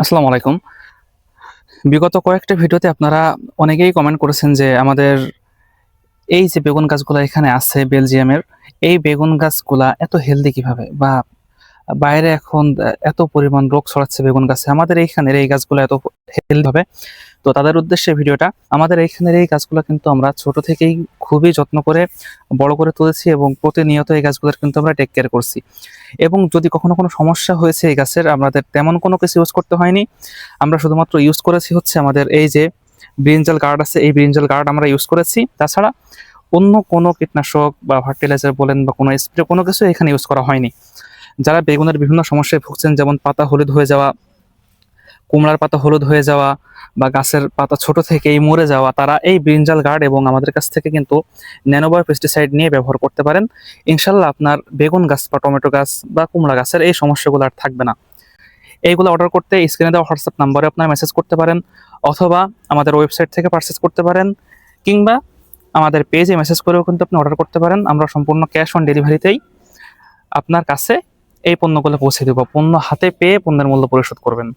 আসসালামু আলাইকুম। বিগত কয়েকটা ভিডিওতে আপনারা অনেকেই কমেন্ট করেছেন যে আমাদের এই যে বেগুন গাছগুলা এখানে আছে বেলজিয়ামের, এই বেগুন গাছগুলা এত হেলদি কিভাবে? বা বাইরে এখন এত পরিমাণ রোগ ছড়াচ্ছে বেগুন গাছে। আমাদের এইখানের এই গাছগুলা এত হেলদি হবে। তো তাদের উদ্দেশ্যে ভিডিওটা। আমাদের এইখানের এই গাছগুলা কিন্তু আমরা ছোট থেকেই খুবই যত্ন করে বড় করে তুলেছি এবং প্রতিনিয়ত এই গাছগুলার কিন্তু আমরা টেক কেয়ার করছি। এবং যদি কখনো কোনো সমস্যা হয়েছে এই গাছের আমাদের তেমন কোনো কিছু ইউজ করতে হয়নি। আমরা শুধুমাত্র ইউজ করেছি হচ্ছে আমাদের এই যে ব্রিনজাল গার্ড আছে, এই ব্রিনজাল গার্ড আমরা ইউজ করেছি। তাছাড়া অন্য কোনো কীটনাশক বা ফার্টিলাইজার বলেন বা কোনো স্প্রে কোনো কিছু এখানে ইউজ করা হয়নি। যারা বেগুনের বিভিন্ন সমস্যায় ভুগছেন যেমন পাতা হলুদ হয়ে যাওয়া, কুমড়ার পাতা হলুদ হয়ে যাওয়া বা গাছের পাতা ছোট থেকেই মরে যাওয়া, তারা এই ব্রিনজাল গার্ড এবং আমাদের কাছ থেকে কিন্তু ন্যানোবয় পেস্টিসাইড নিয়ে ব্যবহার করতে পারেন। ইনশাল্লাহ আপনার বেগুন গাছ বা টমেটো গাছ বা কুমড়া গাছের এই সমস্যাগুলো আর থাকবে না। এইগুলো অর্ডার করতে স্ক্রিনে দেওয়া হোয়াটসঅ্যাপ নাম্বারে আপনারা মেসেজ করতে পারেন, অথবা আমাদের ওয়েবসাইট থেকে পারচেজ করতে পারেন, কিংবা আমাদের পেজে মেসেজ করেও কিন্তু আপনি অর্ডার করতে পারেন। আমরা সম্পূর্ণ ক্যাশ অন ডেলিভারিতেই আপনার কাছে এই পণ্যগুলো পৌঁছে দেব। পণ্য হাতে পেয়ে পণ্যের মূল্য পরিশোধ করবেন।